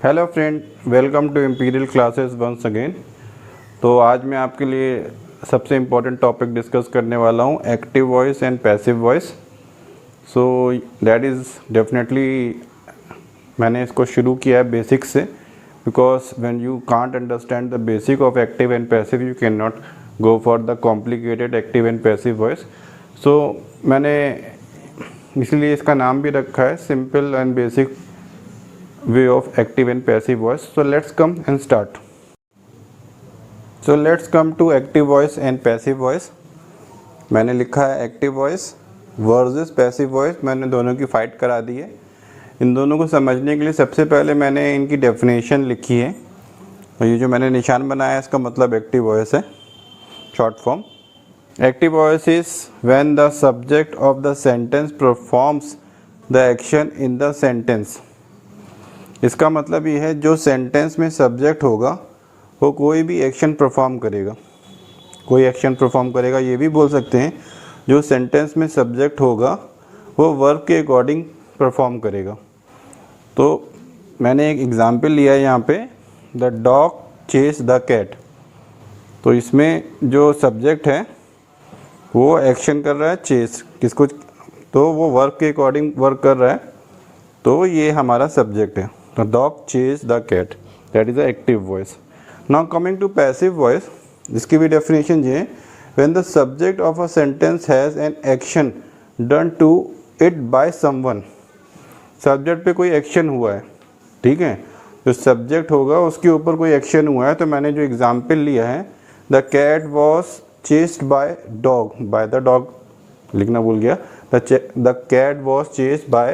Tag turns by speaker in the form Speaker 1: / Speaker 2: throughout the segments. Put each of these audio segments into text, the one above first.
Speaker 1: Hello friend, welcome to Imperial Classes once again. तो आज मैं आपके लिए सबसे इम्पोर्टेंट टॉपिक डिस्कस करने वाला हूँ, active voice and passive voice. So that is definitely मैंने इसको शुरू किया है बेसिक से, because when you can't understand the basic of active and passive you can not go for the complicated active and passive voice. So मैंने इसलिए इसका नाम भी रखा है simple and basic way of active and passive voice. So let's come and start. So let's come to active voice and passive voice. मैंने लिखा है active voice versus passive voice, मैंने दोनों की फाइट करा दी है। इन दोनों को समझने के लिए सबसे पहले मैंने इनकी डेफिनेशन लिखी है, और ये जो मैंने निशान बनाया है इसका मतलब एक्टिव वॉइस है, short form. Active voice is when the subject of the sentence performs the action in the sentence. इसका मतलब ये है जो सेंटेंस में सब्जेक्ट होगा वो कोई भी एक्शन परफॉर्म करेगा, कोई एक्शन परफॉर्म करेगा। ये भी बोल सकते हैं जो सेंटेंस में सब्जेक्ट होगा वो वर्ब के अकॉर्डिंग परफॉर्म करेगा। तो मैंने एक एग्जांपल लिया है यहाँ पे, the dog chase the cat. तो इसमें जो सब्जेक्ट है वो एक्शन कर रहा है चेस किसको, तो वो वर्ब के अकॉर्डिंग वर्क कर रहा है, तो ये हमारा सब्जेक्ट है। The dog chased the cat. That is the active voice. Now coming to passive voice, इसकी भी definition ये है, when the subject of a sentence has an action done to it by someone. Subject पे कोई action हुआ है, ठीक है, जो subject होगा उसके ऊपर कोई action हुआ है। तो मैंने जो example लिया है, the cat was chased by dog, by the dog लिखना भूल गया, the cat was chased by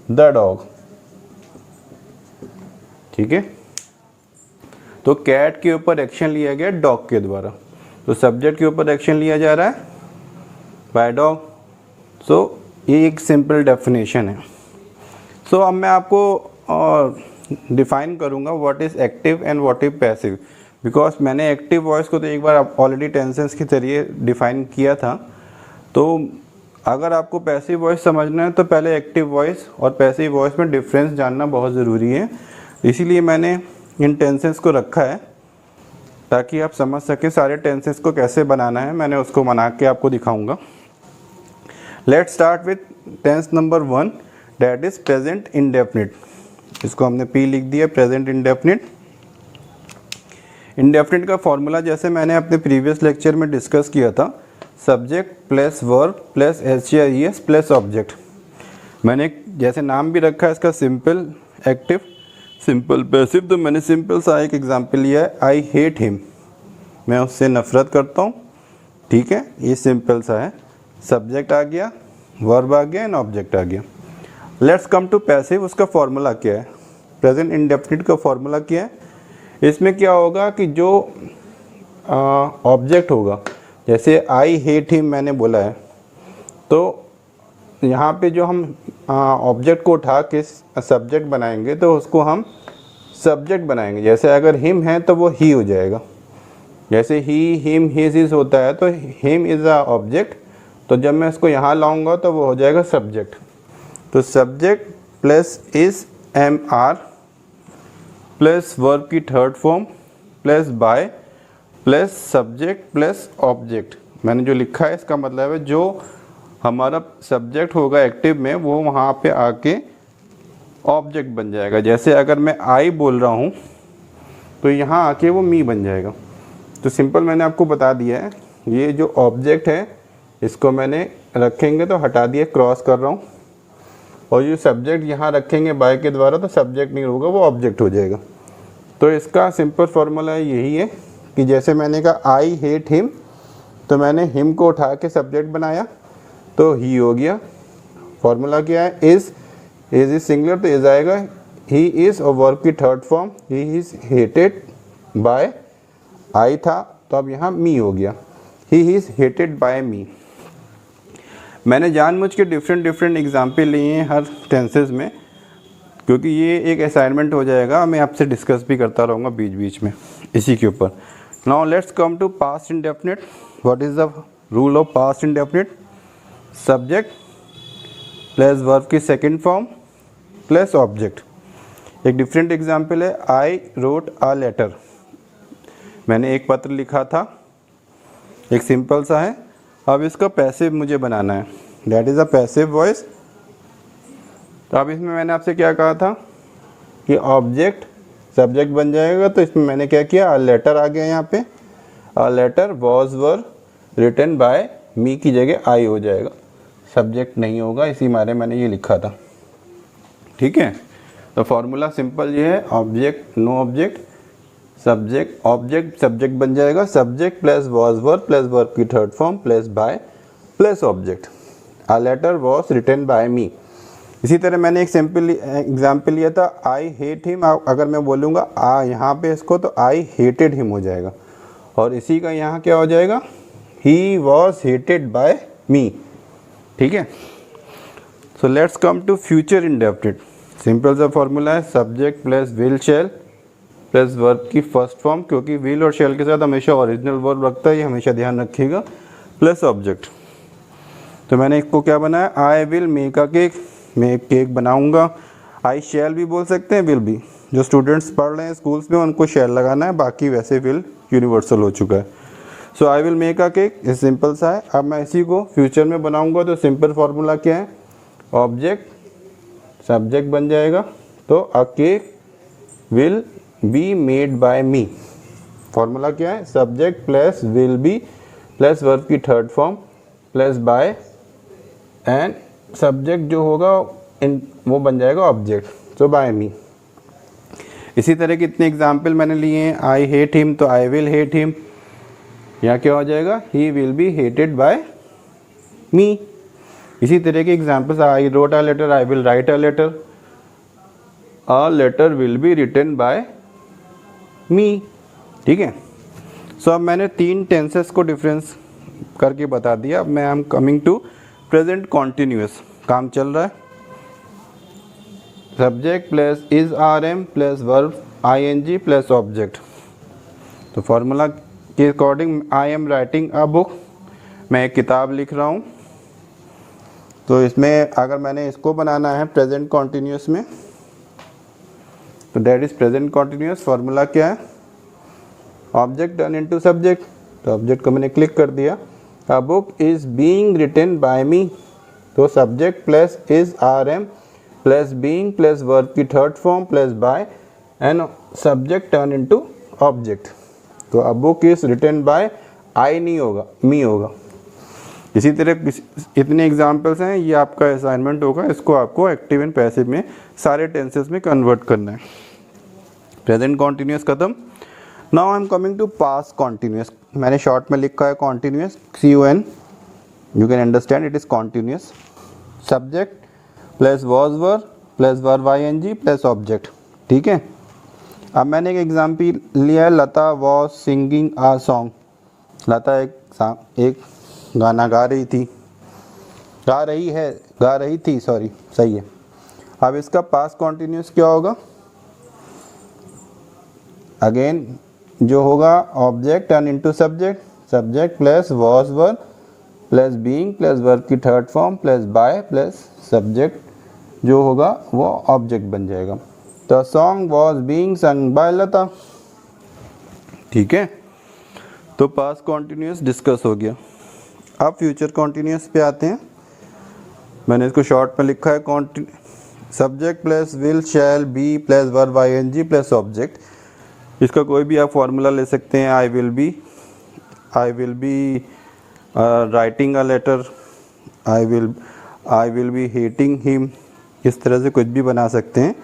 Speaker 1: the dog, ठीक है। तो कैट के ऊपर एक्शन लिया गया डॉग के द्वारा, तो सब्जेक्ट के ऊपर एक्शन लिया जा रहा है बाय डॉग। सो ये एक सिंपल डेफिनेशन है। सो अब मैं आपको डिफाइन करूँगा what is active and what is passive, because मैंने एक्टिव वॉइस को तो एक बार ऑलरेडी टेंसेस के जरिए डिफाइन किया था। तो अगर आपको पैसिव वॉइस समझना है तो पहले एक्टिव वॉइस और पैसिव वॉइस में डिफरेंस जानना बहुत ज़रूरी है। इसीलिए मैंने इन टेंसेस को रखा है ताकि आप समझ सकें सारे टेंसेस को कैसे बनाना है। मैंने उसको बना के आपको दिखाऊंगा। Let's start with tense number 1, that is present indefinite. इसको हमने पी लिख दिया, प्रेजेंट इंडेफिनिट। इंडेफिनिट का फॉर्मूला जैसे मैंने अपने प्रीवियस लेक्चर में डिस्कस किया था, subject plus verb plus S plus object. मैंने जैसे नाम भी रखा है इसका सिंपल एक्टिव सिंपल पैसिव, तो मैंने सिंपल सा एक एग्जांपल लिया है, आई हेट हिम, मैं उससे नफ़रत करता हूँ, ठीक है। ये सिंपल सा है, सब्जेक्ट आ गया, वर्ब आ गया एंड ऑब्जेक्ट आ गया। Let's come to passive. उसका फॉर्मूला क्या है, प्रेजेंट इंडेफिनिट का फॉर्मूला क्या है। इसमें क्या होगा कि जो ऑब्जेक्ट होगा, जैसे आई हेट हिम मैंने बोला है, तो यहाँ पे जो हम ऑब्जेक्ट को उठा के सब्जेक्ट बनाएंगे तो उसको हम सब्जेक्ट बनाएंगे। जैसे अगर हिम है तो वो ही हो जाएगा, जैसे ही हिम हिज इज होता है तो हिम इज़ अ ऑब्जेक्ट, तो जब मैं इसको यहाँ लाऊंगा तो वो हो जाएगा सब्जेक्ट। तो subject plus is am are plus verb की third form plus by plus subject plus object. मैंने जो लिखा है इसका मतलब है जो हमारा सब्जेक्ट होगा एक्टिव में वो वहाँ पे आके ऑब्जेक्ट बन जाएगा। जैसे अगर मैं आई बोल रहा हूँ तो यहाँ आके वो मी बन जाएगा। तो सिंपल मैंने आपको बता दिया है, ये जो ऑब्जेक्ट है इसको मैंने रखेंगे तो हटा दिया, क्रॉस कर रहा हूँ, और ये सब्जेक्ट यहाँ रखेंगे बाय के द्वारा तो सब्जेक्ट नहीं होगा, वो ऑब्जेक्ट हो जाएगा। तो इसका सिंपल फार्मूला यही है कि जैसे मैंने कहा आई हेट हिम, तो मैंने हिम को उठा के सब्जेक्ट बनाया तो ही हो गया। फॉर्मूला क्या है, इज़ इज सिंगुलर तो इज आएगा, ही इज़, और वर्ब की third form he is hated by, I था तो अब यहाँ मी हो गया, he is hated by me. मैंने जानबूझ के डिफरेंट एग्जाम्पल लिए हैं हर टेंसेस में, क्योंकि ये एक असाइनमेंट हो जाएगा, मैं आपसे डिस्कस भी करता रहूँगा बीच बीच में इसी के ऊपर। Now let's come to past indefinite. What is the rule of past indefinite, subject plus verb की सेकंड फॉर्म प्लस ऑब्जेक्ट। एक डिफरेंट एग्जाम्पल है, आई रोट अ लेटर, मैंने एक पत्र लिखा था, एक सिंपल सा है। अब इसका पैसिव मुझे बनाना है, that is a passive voice. तो अब इसमें मैंने आपसे क्या कहा था कि ऑब्जेक्ट सब्जेक्ट बन जाएगा, तो इसमें मैंने क्या किया, अ लेटर आ गया यहाँ पे, a letter was were written by me की जगह आई हो जाएगा, सब्जेक्ट नहीं होगा, इसी मारे मैंने ये लिखा था। ठीक है, तो फॉर्मूला सिंपल ये है, object no object, subject object subject बन जाएगा, subject plus was were plus verb की third form plus by plus object, a letter was written by me. इसी तरह मैंने एक सिंपल एग्जाम्पल लिया था, आई हेट हिम, अगर मैं बोलूँगा यहाँ पे इसको, तो आई हेटेड हिम हो जाएगा, और इसी का यहाँ क्या हो जाएगा, he was hated by me. ठीक है, so let's come to future indefinite. Simple सा फॉर्मूला है, subject plus will shall plus verb की फर्स्ट फॉर्म, क्योंकि विल और शैल के साथ हमेशा ओरिजिनल वर्ब लगता है, ये हमेशा ध्यान रखिएगा, प्लस ऑब्जेक्ट। तो मैंने इसको क्या बनाया, आई विल मेक अ केक, मैं एक केक बनाऊंगा। आई शैल भी बोल सकते हैं, विल भी, जो स्टूडेंट्स पढ़ रहे हैं स्कूल्स में उनको शैल लगाना है, बाकी वैसे विल यूनिवर्सल हो चुका है। So I will make a cake, ये सिंपल सा है। अब मैं इसी को फ्यूचर में बनाऊंगा, तो सिंपल फार्मूला क्या है, ऑब्जेक्ट सब्जेक्ट बन जाएगा, तो a cake will be made by me. Formula क्या है, subject plus will be plus verb की third form plus by, and subject जो होगा वो बन जाएगा ऑब्जेक्ट, तो बाय मी। इसी तरह कितने एग्जाम्पल मैंने लिए हैं, आई हेट हिम, तो आई विल हेट हिम, यहाँ क्या हो जाएगा, he will be hated by me. इसी तरह के examples, I wrote a letter, I will write a letter will be written by me. ठीक है, सो अब मैंने 3 टेंसेस को डिफरेंस करके बता दिया। अब मैं I am coming to present continuous, काम चल रहा है, subject plus is are am plus verb I N G plus object. तो फॉर्मूला के according, I am writing a book, मैं एक किताब लिख रहा हूँ। तो इसमें अगर मैंने इसको बनाना है प्रेजेंट कॉन्टिन्यूस में, तो that is present continuous. Formula क्या है, ऑब्जेक्ट टर्न इनटू सब्जेक्ट, तो ऑब्जेक्ट को मैंने क्लिक कर दिया। A book is being written by me, तो subject plus is are am plus being plus verb की third form plus by, and subject turn into object. तो a book is written by, I नहीं होगा, मी होगा। इसी तरह इतने examples हैं, ये आपका असाइनमेंट होगा, इसको आपको एक्टिव एंड पैसिव में सारे टेंसेस में कन्वर्ट करना है। प्रेजेंट कॉन्टिन्यूस खत्म। Now I am coming to past continuous, मैंने शॉर्ट में लिखा है continuous, CON, you can understand it is continuous. Subject plus was were plus verb ING plus object. ठीक है, अब मैंने एक एग्जाम्पल लिया है, Lata was singing a song, Lata एक गाना गा रही थी, सॉरी, सही है। अब इसका पास्ट कॉन्टिन्यूस क्या होगा, अगेन जो होगा object turn into subject, subject plus was verb plus being plus verb की third form plus by plus subject जो होगा वो ऑब्जेक्ट बन जाएगा। The song was being sung by Lata. ठीक है, तो पास्ट कॉन्टिन्यूस डिस्कस हो गया। अब फ्यूचर कॉन्टिन्यूस पे आते हैं। मैंने इसको शॉर्ट में लिखा है, subject plus will shall be plus verb ING plus object. इसका कोई भी आप फॉर्मूला ले सकते हैं, I will be writing a letter, I will be hating him, इस तरह से कुछ भी बना सकते हैं।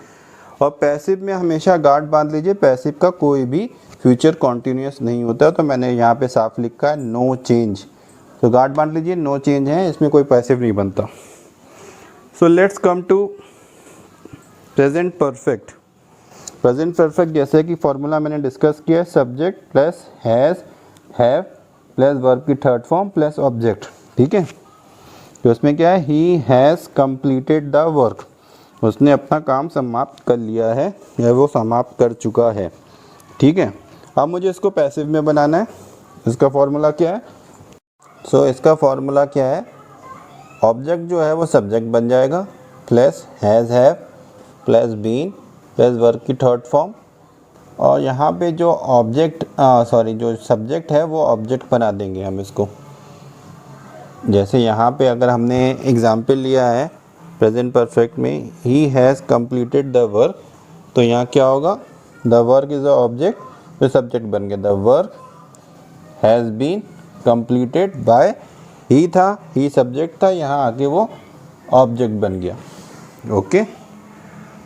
Speaker 1: और पैसिव में हमेशा गार्ड बांध लीजिए, पैसिव का कोई भी फ्यूचर कॉन्टिन्यूस नहीं होता, तो मैंने यहाँ पे साफ लिखा है नो चेंज, तो गार्ड बांध लीजिए, नो चेंज है, इसमें कोई पैसिव नहीं बनता। So let's come to present perfect. Present perfect जैसे कि फॉर्मूला मैंने डिस्कस किया है, subject plus has have plus verb की थर्ड फॉर्म प्लस ऑब्जेक्ट। ठीक है, तो इसमें क्या है, he has completed the work, उसने अपना काम समाप्त कर लिया है या वो समाप्त कर चुका है। ठीक है, अब मुझे इसको पैसिव में बनाना है। इसका फॉर्मूला क्या है, इसका फॉर्मूला क्या है, ऑब्जेक्ट जो है वो सब्जेक्ट बन जाएगा, plus has have plus been plus verb की थर्ड फॉर्म, और यहाँ पे जो ऑब्जेक्ट जो सब्जेक्ट है वो ऑब्जेक्ट बना देंगे हम इसको। जैसे यहाँ पे अगर हमने एग्जाम्पल लिया है प्रेजेंट परफेक्ट में, he has completed the work, तो यहाँ क्या होगा, the work is the object, तो सब्जेक्ट बन गया। The work has been completed by, he था, ही सब्जेक्ट था, यहाँ आके वो ऑब्जेक्ट बन गया। ओके,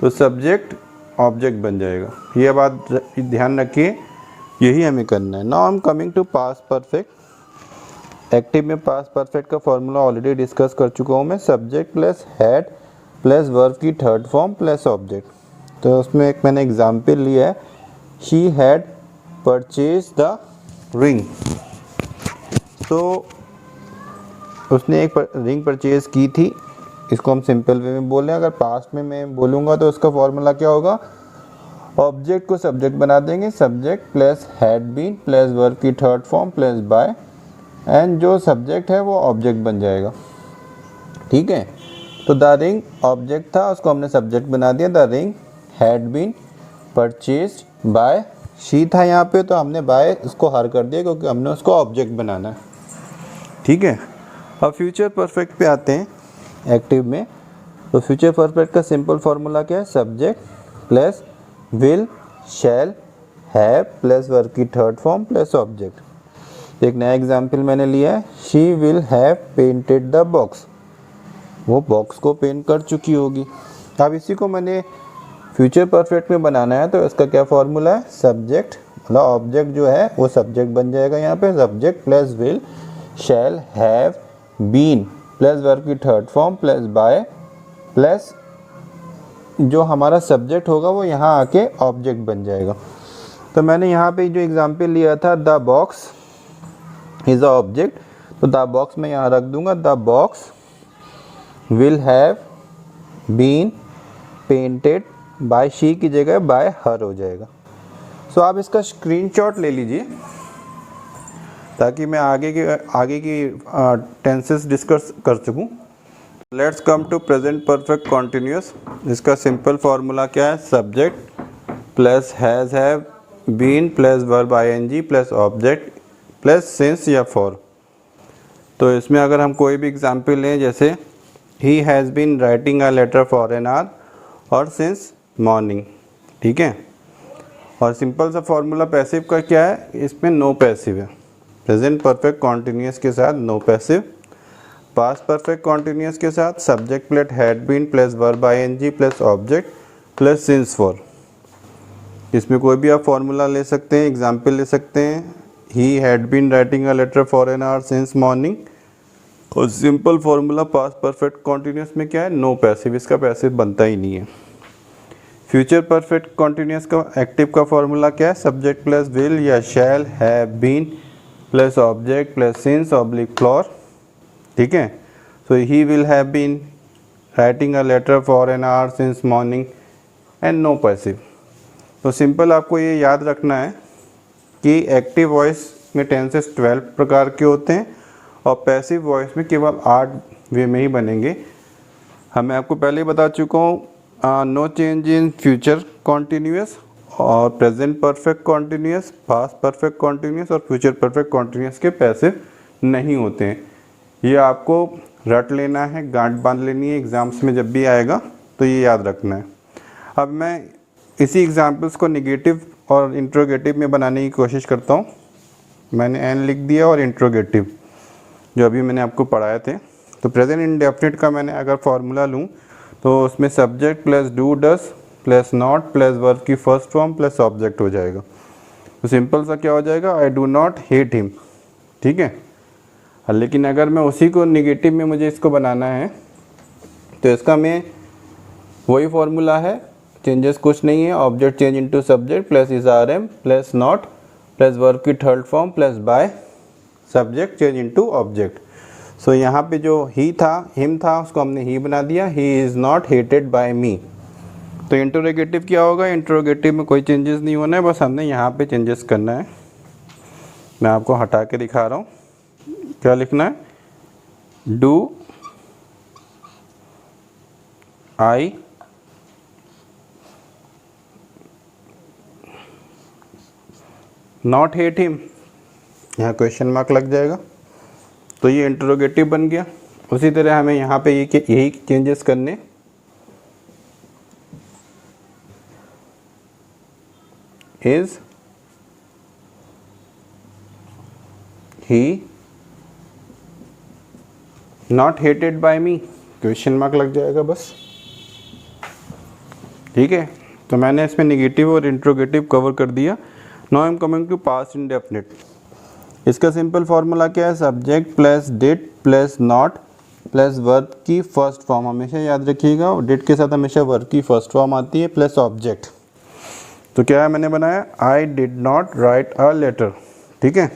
Speaker 1: तो सब्जेक्ट ऑब्जेक्ट बन जाएगा। ये बात ध्यान रखिए, यही हमें करना है। Now I am coming to past perfect. Active में पास्ट परफेक्ट का फॉर्मूला ऑलरेडी डिस्कस कर चुका हूँ मैं, subject plus had plus verb की थर्ड फॉर्म प्लस ऑब्जेक्ट। तो उसमें एक मैंने एग्जाम्पल लिया है, she had purchase the ring. तो उसने एक रिंग परचेज की थी, इसको हम सिंपल वे में बोलें। अगर पास्ट में मैं बोलूँगा तो उसका फॉर्मूला क्या होगा, ऑब्जेक्ट को सब्जेक्ट बना देंगे, subject plus had been plus verb की third form plus by, and जो सब्जेक्ट है वो ऑब्जेक्ट बन जाएगा। ठीक है, तो द रिंग ऑब्जेक्ट था, उसको हमने सब्जेक्ट बना दिया। The ring had been purchased by, she था यहाँ पे, तो हमने बाय उसको हर कर दिया क्योंकि हमने उसको ऑब्जेक्ट बनाना है। ठीक है, अब फ्यूचर परफेक्ट पे आते हैं एक्टिव में। तो फ्यूचर परफेक्ट का सिंपल फार्मूला क्या है, subject plus will shall have plus verb की थर्ड फॉर्म प्लस ऑब्जेक्ट। एक नया एग्जाम्पल मैंने लिया है, she will have painted the box, वो बॉक्स को पेंट कर चुकी होगी। अब इसी को मैंने फ्यूचर परफेक्ट में बनाना है, तो इसका क्या फॉर्मूला है, सब्जेक्ट मतलब ऑब्जेक्ट जो है वो सब्जेक्ट बन जाएगा यहाँ पे, subject plus will shall have been plus verb की third form plus by, plus जो हमारा सब्जेक्ट होगा वो यहाँ आके ऑब्जेक्ट बन जाएगा। तो मैंने यहाँ पे जो एग्जाम्पल लिया था, the box is a object, तो द बॉक्स में यहाँ रख दूंगा, the box will have been painted by, she की जगह बाय हर हो जाएगा। सो आप इसका स्क्रीनशॉट ले लीजिए ताकि मैं आगे की टेंसेस डिस्कस कर सकूं। Let's come to present perfect continuous. इसका सिंपल फार्मूला क्या है, subject plus has have been plus verb ING plus object plus since या फॉर। तो इसमें अगर हम कोई भी एग्जाम्पल लें, जैसे he has been writing a letter for an hour और सिंस मॉर्निंग। ठीक है, और सिंपल सा फॉर्मूला पैसिव का क्या है, इसमें नो पैसिव है। प्रेजेंट परफेक्ट कॉन्टिन्यूस के साथ no passive, past perfect continuous के साथ subject plus had been plus verb ING plus object plus since for. इसमें कोई भी आप फॉर्मूला ले सकते हैं, एग्जाम्पल ले सकते हैं, he had been writing a letter for an hour since morning. और simple formula past perfect continuous में क्या है, नो पैसिव, इसका पैसिव बनता ही नहीं है। फ्यूचर परफेक्ट कॉन्टिन्यूस का एक्टिव का फॉर्मूला क्या है, सब्जेक्ट प्लस विल या shall have been plus object plus since oblique for. ठीक है, so he will have been writing a letter for an hour since morning and no passive. तो simple आपको ये याद रखना है कि एक्टिव वॉइस में टेंसेस 12 प्रकार के होते हैं और पैसिव वॉइस में केवल 8 वे में ही बनेंगे। मैं आपको पहले ही बता चुका हूँ, no change in future continuous और present perfect continuous, past perfect continuous और फ्यूचर परफेक्ट कॉन्टिन्यूस के पैसिव नहीं होते हैं। ये आपको रट लेना है, गांठ बांध लेनी है, एग्ज़ाम्स में जब भी आएगा तो ये याद रखना है। अब मैं इसी एग्जाम्पल्स को निगेटिव और इंट्रोगेटिव में बनाने की कोशिश करता हूँ। मैंने एन लिख दिया और इंट्रोगेटिव जो अभी मैंने आपको पढ़ाए थे। तो प्रेजेंट इंडेफिनिट का मैंने अगर फार्मूला लूँ तो उसमें subject plus do does plus not plus verb की फर्स्ट फॉर्म प्लस ऑब्जेक्ट हो जाएगा। तो सिंपल सा क्या हो जाएगा, I do not hate him. ठीक है, लेकिन अगर मैं उसी को निगेटिव में मुझे इसको बनाना है तो इसका मैं वही फार्मूला है, चेंजेस कुछ नहीं है, object change into subject plus is are am plus not plus verb की third form plus by subject change into object. So यहाँ पे जो ही था, हिम था, उसको हमने ही बना दिया, he is not hated by me. तो इंट्रोगेटिव क्या होगा, इंट्रोगेटिव में कोई चेंजेस नहीं होना है, बस हमने यहाँ पे चेंजेस करना है। मैं आपको हटा के दिखा रहा हूँ, क्या लिखना है, do I not hate him, यहाँ क्वेश्चन मार्क लग जाएगा, तो ये इंटरोगेटिव बन गया। उसी तरह हमें यहाँ पे यही चेंजेस करने, is he not hated by me, question mark लग जाएगा बस। ठीक है, तो मैंने इसमें नेगेटिव और इंट्रोगेटिव कवर कर दिया। Now I am coming to past indefinite. इसका सिंपल फॉर्मूला क्या है, subject plus did plus not plus verb की फर्स्ट फॉर्म, हमेशा याद रखिएगा, डिड के साथ हमेशा वर्ब की फर्स्ट फॉर्म आती है, प्लस ऑब्जेक्ट। तो क्या है मैंने बनाया, I did not write a letter. ठीक है,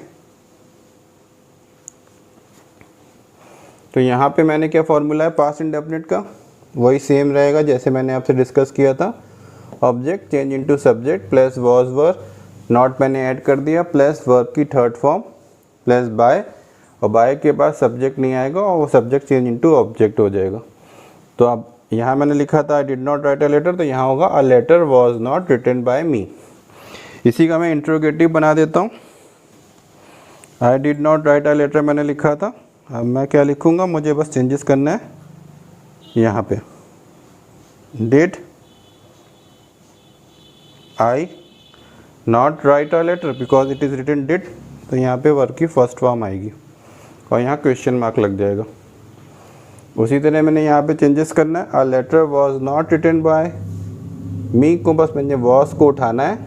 Speaker 1: तो यहाँ पे मैंने क्या फॉर्मूला है पास्ट इंडेफिनिट का, वही सेम रहेगा जैसे मैंने आपसे डिस्कस किया था। Object change into subject plus was were, not मैंने ऐड कर दिया, प्लस वर्ब की थर्ड फॉर्म प्लस बाय, और बाय के बाद सब्जेक्ट नहीं आएगा और वो सब्जेक्ट चेंज इनटू ऑब्जेक्ट हो जाएगा। तो अब यहाँ मैंने लिखा था I did not write a letter, तो यहाँ होगा a letter was not written by me. इसी का मैं इंट्रोगेटिव बना देता हूँ। I did not write a letter मैंने लिखा था, अब मैं क्या लिखूँगा, मुझे बस चेंजेस करना है यहाँ पे, did I not write a letter because it is written did, तो यहाँ पे वर्ब की फर्स्ट फॉर्म आएगी और यहाँ क्वेश्चन मार्क लग जाएगा। उसी तरह मैंने यहाँ पे चेंजेस करना है, a letter was not written by me को बस मैंने वॉज को उठाना है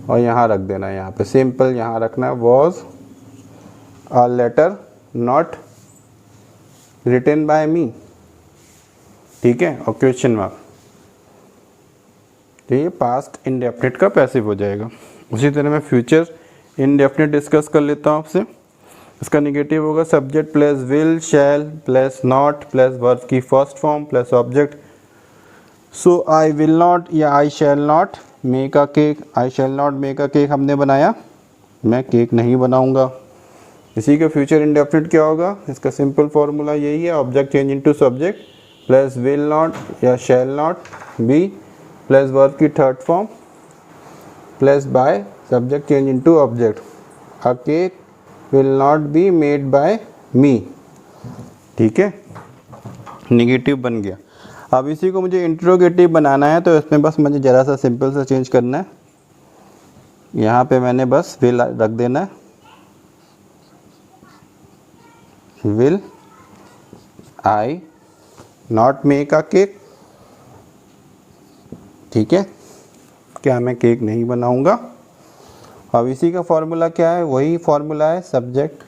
Speaker 1: और यहाँ रख देना है, यहाँ पे सिंपल यहाँ रखना है, was a letter not written by me. ठीक है, और क्वेश्चन मार्क, तो ये पास्ट इंडेफिनिट का पैसिव हो जाएगा। उसी तरह मैं फ्यूचर इंडेफिनिट डिस्कस कर लेता हूँ आपसे। इसका नेगेटिव होगा subject plus will shall plus not plus verb की first form plus object. So I will not या I shall not make a cake, I shall not make a cake हमने बनाया, मैं केक नहीं बनाऊंगा। इसी का फ्यूचर इंडेफिनिट क्या होगा, इसका सिंपल फॉर्मूला यही है, object change into subject plus will not या shall not be plus verb की third form plus by subject change into object, a cake will not be made by me. ठीक है, negative बन गया। अब इसी को मुझे इंट्रोगेटिव बनाना है, तो इसमें बस मुझे ज़रा सा सिंपल सा चेंज करना है, यहाँ पे मैंने बस विल रख देना है, will I not make a cake. ठीक है, क्या मैं केक नहीं बनाऊंगा। अब इसी का फॉर्मूला क्या है, वही फॉर्मूला है, सब्जेक्ट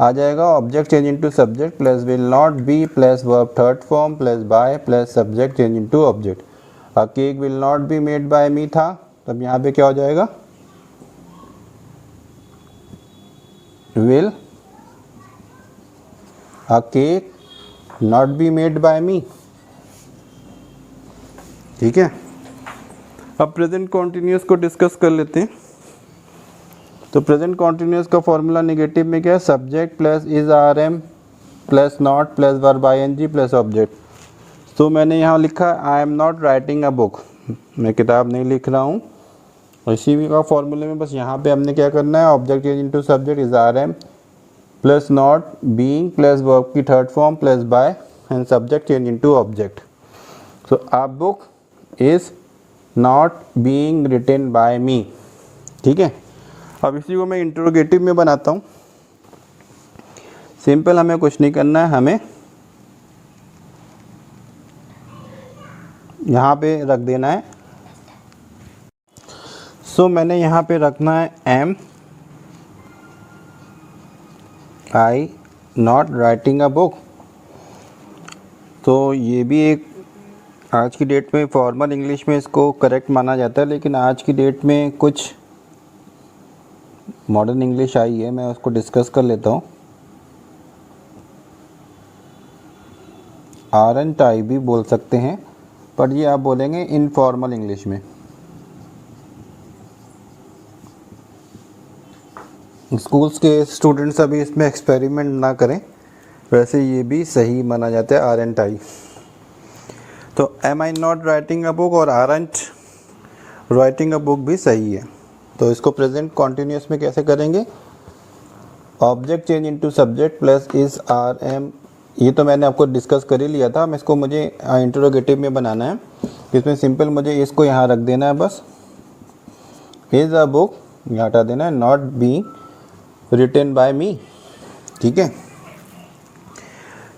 Speaker 1: आ जाएगा, object change into subject plus will not be plus verb third form plus by plus subject change into object. A cake will not be made by me था, तब यहाँ पे क्या हो जाएगा, will a cake not be made by me. ठीक है, अब प्रेजेंट कॉन्टिन्यूस को डिस्कस कर लेते हैं। तो प्रेजेंट कॉन्टिन्यूस का फॉर्मूला नेगेटिव में क्या है, subject plus is are am plus not plus verb I N G plus object. तो मैंने यहाँ लिखा I am not writing a book, मैं किताब नहीं लिख रहा हूँ। इसी का फॉर्मूले में बस यहाँ पे हमने क्या करना है, object change into subject is are am plus not being plus verb की third form plus by and subject change into object. So a book is not being written by me. ठीक है, अब इसी को मैं इंट्रोगेटिव में बनाता हूँ। सिंपल, हमें कुछ नहीं करना है, हमें यहाँ पे रख देना है। सो मैंने यहाँ पे रखना है am I not writing a book. तो ये भी एक आज की डेट में फॉर्मल इंग्लिश में इसको करेक्ट माना जाता है, लेकिन आज की डेट में कुछ मॉडर्न इंग्लिश आई है, मैं उसको डिस्कस कर लेता हूँ। आरएनट आई भी बोल सकते हैं, पर ये आप बोलेंगे इनफॉर्मल इंग्लिश में। स्कूल्स के स्टूडेंट्स अभी इसमें एक्सपेरिमेंट ना करें, वैसे ये भी सही माना जाता है आरएनट आई। तो am I not writing a book और आरएंट राइटिंग अ बुक भी सही है। तो इसको प्रेजेंट कॉन्टिन्यूस में कैसे करेंगे, object change into subject plus is are am, ये तो मैंने आपको डिस्कस कर ही लिया था। मैं इसको मुझे इंटरोगेटिव में बनाना है, इसमें सिंपल मुझे इसको यहाँ रख देना है बस, इज अ बुक यहाँ हटा देना है, not being written by me, ठीक है।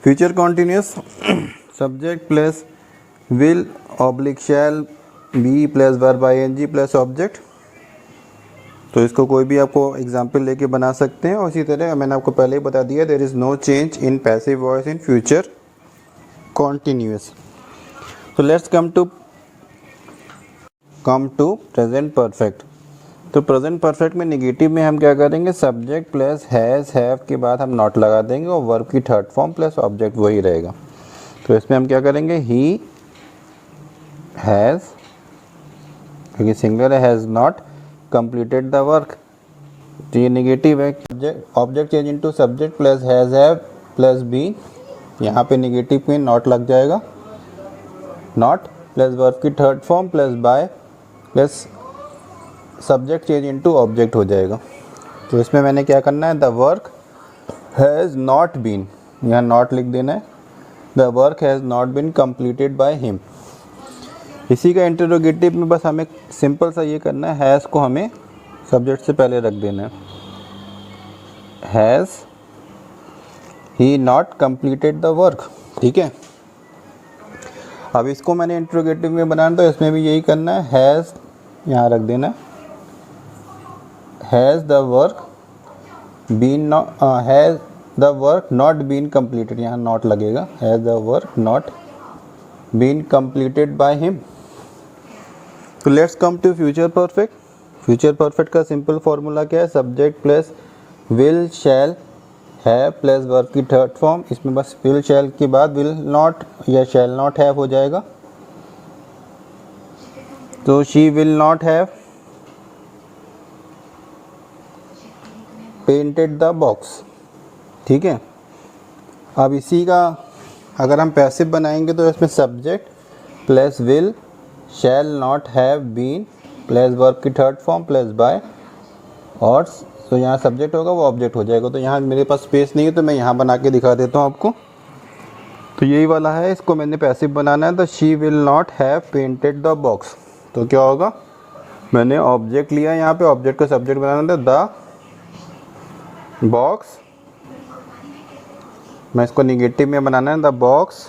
Speaker 1: Future continuous subject plus will oblique shall be plus verb ING plus object. तो इसको कोई भी आपको एग्जाम्पल लेके बना सकते हैं। और इसी तरह मैंने आपको पहले ही बता दिया, there is no change in passive voice in future continuous. तो let's come to present perfect. तो प्रेजेंट परफेक्ट में नेगेटिव में हम क्या करेंगे, सब्जेक्ट प्लस हैज़ हैव के बाद हम नॉट लगा देंगे और वर्ब की थर्ड फॉर्म प्लस ऑब्जेक्ट वही रहेगा। तो इसमें हम क्या करेंगे, ही हैज़, क्योंकि सिंगुलर है, has not completed the work, तो ये नेगेटिव है। Object change into subject plus has have plus be, यहाँ पे नेगेटिव में नॉट लग जाएगा, नॉट प्लस वर्ब की third form plus by plus subject change into object हो जाएगा। तो इसमें मैंने क्या करना है, the work has not been, यहाँ नॉट लिख देना है, the work has not been completed by him. इसी का इंटरोगेटिव में बस हमें सिंपल सा ये करना है, हैज़ को हमें सब्जेक्ट से पहले रख देना है, has he not completed the work, ठीक है। अब इसको मैंने इंटरोगेटिव में बनाना, तो इसमें भी यही करना है, हैज़ यहाँ रख देना, has the work been, has the work not been completed, यहाँ नॉट लगेगा, has the work not been completed by him. तो let's come to future perfect. Future perfect का सिंपल फॉर्मूला क्या है, subject plus will shall have plus verb की third form, इसमें बस will शैल के बाद विल नॉट या शैल नॉट हैव हो जाएगा। तो she will not have painted the box, ठीक है। अब इसी का अगर हम पैसिव बनाएंगे तो इसमें subject plus will shall not have been plus verb की थर्ड फॉर्म प्लस बाय, और तो यहाँ सब्जेक्ट होगा वो ऑब्जेक्ट हो जाएगा। तो यहाँ मेरे पास स्पेस नहीं है तो मैं यहाँ बना के दिखा देता हूँ आपको। तो यही वाला है, इसको मैंने पैसिव बनाना है, तो she will not have painted the box. तो क्या होगा, मैंने ऑब्जेक्ट लिया, यहाँ पे ऑब्जेक्ट को सब्जेक्ट बनाना था, द बॉक्स, मैं इसको निगेटिव में बनाना है, द बॉक्स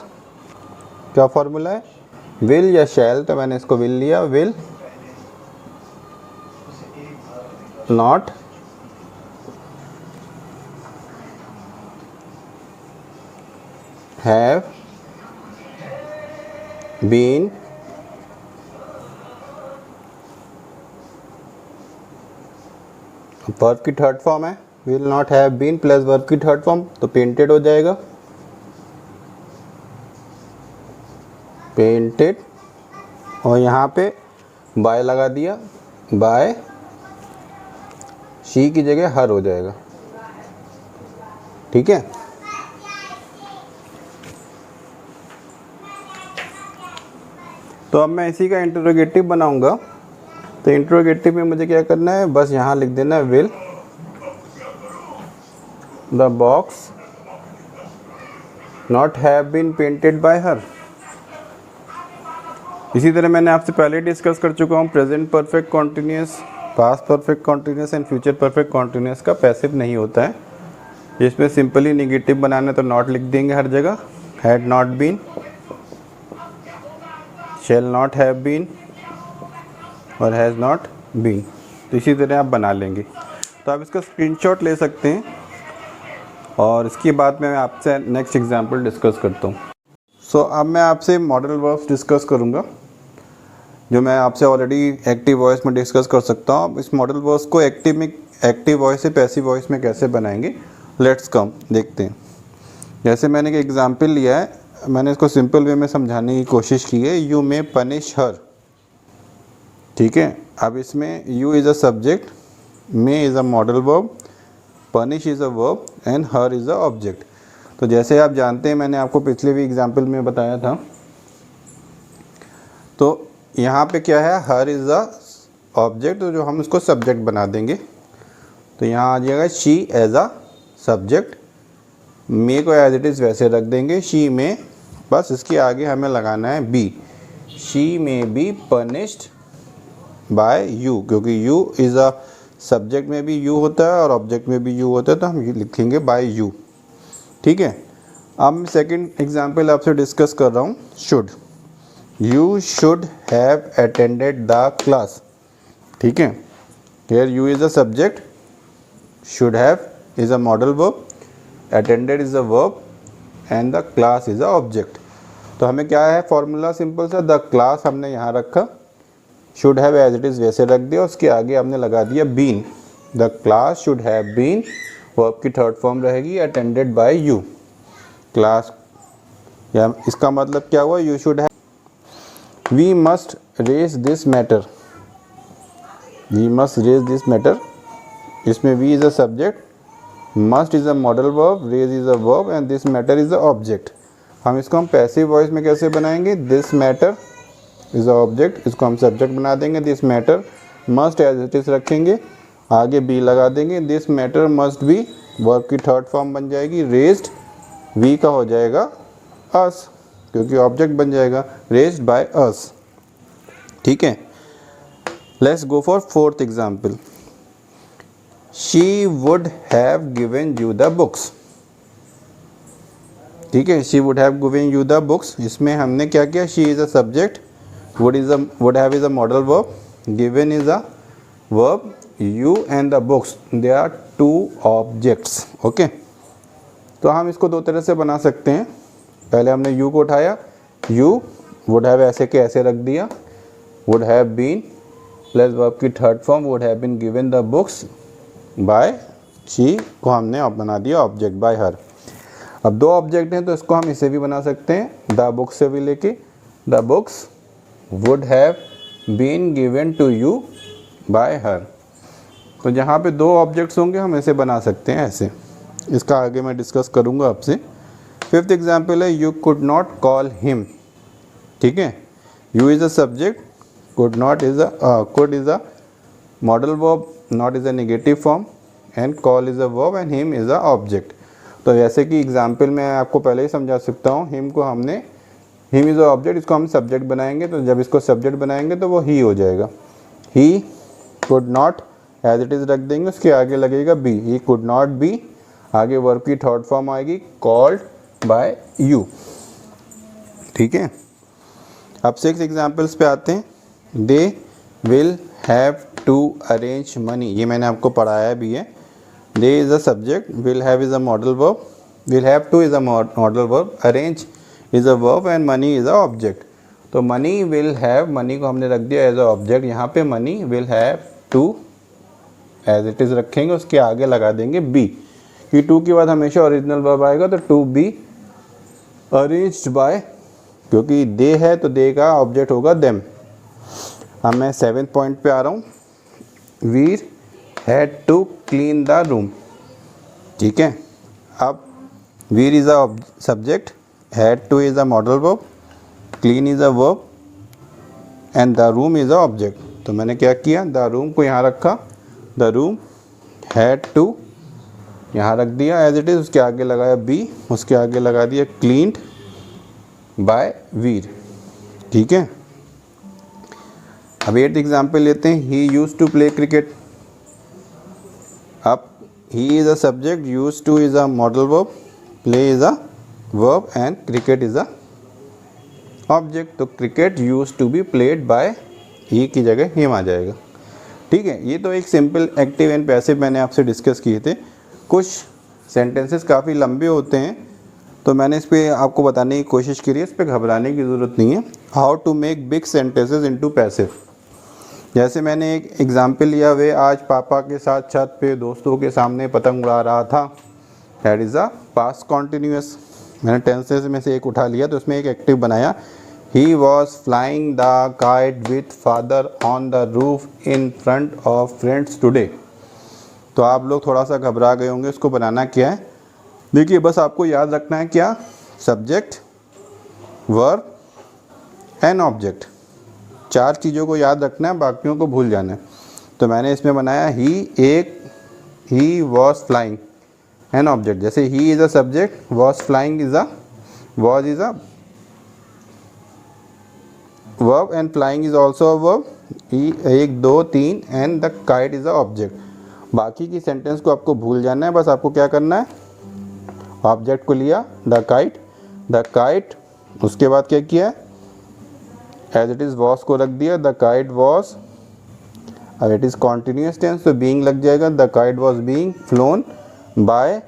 Speaker 1: क्या फॉर्मूला है, विल या शैल, तो मैंने इसको विल लिया, will not have been verb की थर्ड फॉर्म है, will not have been plus verb की थर्ड फॉर्म, तो पेंटेड हो जाएगा, पेंटेड, और यहाँ पे बाय लगा दिया, बाय शी की जगह हर हो जाएगा, ठीक है। तो अब मैं इसी का इंटरोगेटिव बनाऊंगा। तो इंटरोगेटिव में मुझे क्या करना है, बस यहाँ लिख देना है, will the box not have been painted by her. इसी तरह मैंने आपसे पहले डिस्कस कर चुका हूँ, present perfect continuous, past perfect continuous and future perfect continuous का पैसिव नहीं होता है। इसमें सिंपली निगेटिव बनाना है तो नॉट लिख देंगे हर जगह, had not been, shall not have been और हैज़ नॉट बीन। तो इसी तरह आप बना लेंगे। तो आप इसका स्क्रीनशॉट ले सकते हैं और इसके बाद मैं आपसे नेक्स्ट एग्जांपल डिस्कस करता हूँ। सो अब मैं आपसे मॉडल वर्ब्स डिस्कस करूँगा, जो मैं आपसे ऑलरेडी एक्टिव वॉइस में डिस्कस कर सकता हूँ। अब इस मॉडल वर्ब्स को एक्टिव वॉइस से पैसिव वॉइस में कैसे बनाएंगे, लेट्स कम देखते हैं। जैसे मैंने एक एग्जांपल लिया है, मैंने इसको सिंपल वे में समझाने की कोशिश की है, यू मे पनिश हर, ठीक है। अब इसमें you is a subject, may is a modal verb, punish is a verb and her is a object. तो जैसे आप जानते हैं, मैंने आपको पिछले भी एग्जांपल में बताया था, तो यहाँ पे क्या है, हर इज़ अ ऑब्जेक्ट, तो जो हम इसको सब्जेक्ट बना देंगे। तो यहाँ आ जाएगा शी एज अ सब्जेक्ट, मे को एज इट इज़ वैसे रख देंगे, शी में, बस इसके आगे हमें लगाना है be. She may be punished by you, क्योंकि यू इज़ अ सब्जेक्ट में भी यू होता है और ऑब्जेक्ट में भी यू होता है, तो हम ये लिखेंगे बाय यू। ठीक है, अब मैं सेकंड एग्जांपल आपसे डिस्कस कर रहा हूँ, should. You should have attended the class. ठीक है, here you is a subject, should have is a modal verb, attended is a verb and the class is a object। तो हमें क्या है फॉर्मूला, सिंपल सा, द क्लास हमने यहाँ रखा, should have as it is वैसे रख दिया, उसके आगे हमने लगा दिया been. The class should have been, verb की थर्ड फॉर्म रहेगी अटेंडेड बाय यू। क्लास, या इसका मतलब क्या हुआ, you should have. We must raise this matter, we must raise this matter, इसमें we is a subject, must is a modal verb, raise is a verb and this matter is a object. हम इसको हम passive voice में कैसे बनाएंगे, this matter is a object, इसको हम subject बना देंगे, this matter, must as it is रखेंगे, आगे बी लगा देंगे, this matter must be, verb की थर्ड फॉर्म बन जाएगी, रेज्ड, वी का हो जाएगा अस, क्योंकि ऑब्जेक्ट बन जाएगा, रेज्ड बाय अस। ठीक है, let's go for fourth example. She would have given you the books। ठीक है, she would have given you the books, इसमें हमने क्या किया, she is a subject, would have is a modal verb, given is a verb, you and the books they are two objects। Okay, तो हम इसको दो तरह से बना सकते हैं। पहले हमने you को उठाया, you would have ऐसे के ऐसे रख दिया, would have been plus verb की third form would have been given the books by she को हमने बना दिया ऑब्जेक्ट बाय हर। अब दो ऑब्जेक्ट हैं तो इसको हम इसे भी बना सकते हैं, द बुक्स से भी लेके, the books would have been given to you by her. तो जहाँ पे दो ऑब्जेक्ट्स होंगे हम ऐसे बना सकते हैं, ऐसे। इसका आगे मैं डिस्कस करूँगा आपसे। फिफ्थ एग्जाम्पल है, you could not call him. ठीक है, you is a subject, could not is a, could is a modal verb, not is a negative form and call is a verb and him is a object। तो जैसे कि example मैं आपको पहले ही समझा सकता हूँ, him को हमने, him is a object, इसको हम सब्जेक्ट बनाएंगे, तो जब इसको सब्जेक्ट बनाएंगे तो वो he हो जाएगा। he could not as it is रख देंगे, उसके आगे लगेगा be, he could not be, आगे वर्ब की थर्ड फॉर्म आएगी called by you। ठीक है, अब 6 एग्जाम्पल्स पे आते हैं। they will have to arrange money, ये मैंने आपको पढ़ाया भी है। they is a subject, will have is a modal verb, will have to is a modal verb, arrange is a verb and money is a object। तो money will have, money को हमने रख दिया एज अ ऑब्जेक्ट, यहाँ पे money will have to as it is रखेंगे, उसके आगे लगा देंगे be, कि to के बाद हमेशा ओरिजिनल वर्ब आएगा, तो to be arranged by, क्योंकि they है तो they का ऑब्जेक्ट होगा them। अब मैं 7th पॉइंट पे आ रहा हूँ, Veer had to clean the room. ठीक है, अब Veer is a subject, had to is a modal verb, clean is a verb and the room is a object. तो मैंने क्या किया, द रूम को यहाँ रखा, द रूम हैड टू यहाँ रख दिया एज इट इज़, उसके आगे लगाया बी, उसके आगे लगा दिया क्लीन्ड बाय वीर। ठीक है, अब 8th एग्जाम्पल लेते हैं, he use to play cricket. अब he is a subject, use to is a modal verb, play is a verb and cricket is a object. तो cricket use to be played by he की जगह him आ जाएगा। ठीक है, ये तो एक सिंपल एक्टिव एंड पैसिव मैंने आपसे डिस्कस किए थे। कुछ सेंटेंसेस काफ़ी लंबे होते हैं, तो मैंने इस पर आपको बताने की कोशिश की है, इस पर घबराने की ज़रूरत नहीं है। How to make big sentences into passive. जैसे मैंने एक एग्जाम्पल लिया, वे आज पापा के साथ छत पे दोस्तों के सामने पतंग उड़ा रहा था, that is a past continuous. मैंने टेंसेस में से एक उठा लिया, तो उसमें एक एक्टिव बनाया, he was flying the kite with father on the roof in front of friends today. तो आप लोग थोड़ा सा घबरा गए होंगे, इसको बनाना क्या है। देखिए, बस आपको याद रखना है क्या, सब्जेक्ट, वर्ब एंड ऑब्जेक्ट। 4 चीज़ों को याद रखना है, बाकियों को भूल जाना है। तो मैंने इसमें बनाया he was flying an object. जैसे he is a subject, was flying is a verb and flying is also a verb. 1 2 3 and the kite is a object. बाकी की सेंटेंस को आपको भूल जाना है, बस आपको क्या करना है, ऑब्जेक्ट को लिया द काइट, उसके बाद क्या किया, एज इट इज़ वॉज को रख दिया, द काइट वॉज। अब इट इज़ कॉन्टिन्यूस टेंस तो बीइंग लग जाएगा, the kite was being flown by,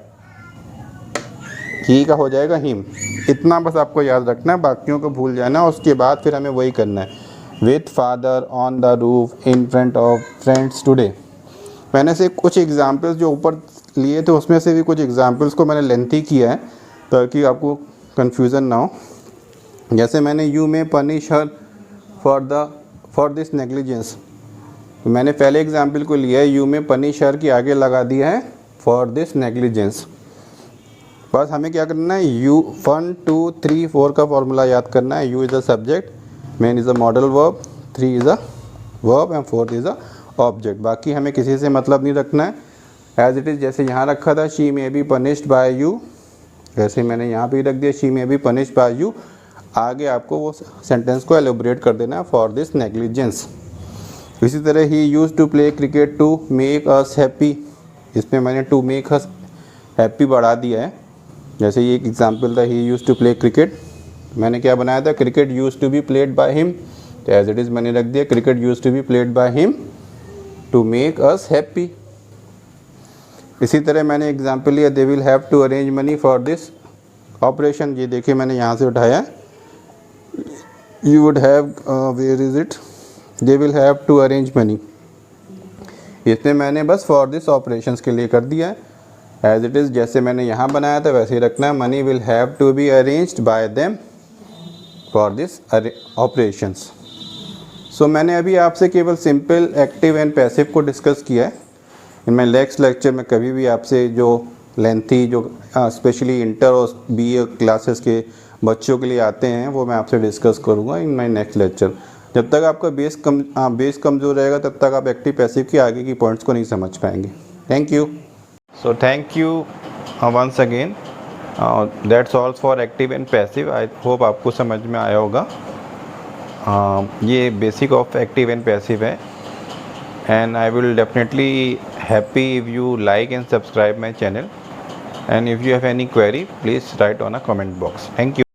Speaker 1: he का हो जाएगा हिम। इतना बस आपको याद रखना है, बाकियों को भूल जाना है। उसके बाद फिर हमें वही करना है, with father on the roof in front of friends today. मैंने से कुछ एग्जाम्पल्स जो ऊपर लिए थे उसमें से भी कुछ एग्जाम्पल्स को मैंने लेंथी किया है ताकि आपको कन्फ्यूज़न ना हो। जैसे मैंने यू में punish her for this negligence, मैंने पहले एग्जाम्पल को लिया है, यू में पनिश हर की आगे लगा दिया है फॉर दिस नेग्लिजेंस। बस हमें क्या करना है, यू 1 2 3 4 का फॉर्मूला याद करना है। You is a subject, man is a modal verb, 3 is a verb and 4 is a object. बाकी हमें किसी से मतलब नहीं रखना है, एज इट इज़। जैसे यहाँ रखा था she may be punished by you, वैसे मैंने यहाँ भी रख दिया she may be punished by you. आगे आपको वो सेंटेंस को एलोबरेट कर देना है, फॉर दिस नेग्लिजेंस। इसी तरह he use to play cricket to make us happy, इसमें मैंने टू मेक अस हैप्पी बढ़ा दिया है। जैसे ये एक एग्जाम्पल था, he use to play cricket, मैंने क्या बनाया था, cricket use to be played by him, तो एज इट इज़ मैंने रख दिया cricket use to be played by him to make us happy. इसी तरह मैंने एग्जाम्पल लिया, they will have to arrange money for this operation. ये देखिए मैंने यहाँ से उठाया, you would have, where is it, they will have to arrange money. इसमें मैंने बस फॉर दिस ऑपरेशंस के लिए कर दिया है, एज इट इज़। जैसे मैंने यहाँ बनाया था वैसे ही रखना है, money will have to be arranged by them for this operations. So मैंने अभी आपसे केवल सिंपल, एक्टिव एंड पैसिव को डिस्कस किया है। इन माई नेक्स्ट लेक्चर में कभी भी आपसे जो लेंथी, जो स्पेशली इंटर और BA क्लासेस के बच्चों के लिए आते हैं, वो मैं आपसे डिस्कस करूँगा इन माई नेक्स्ट लेक्चर। जब तक आपका बेस कमज़ोर रहेगा तब तक आप एक्टिव पैसिव के आगे की पॉइंट्स को नहीं समझ पाएंगे। Thank you. So thank you once again. That's all for active and passive. I hope आपको समझ में आया होगा। ये basic of active and passive है, and I will definitely happy if you like and subscribe my channel, and if you have any query please write on a comment box. Thank you.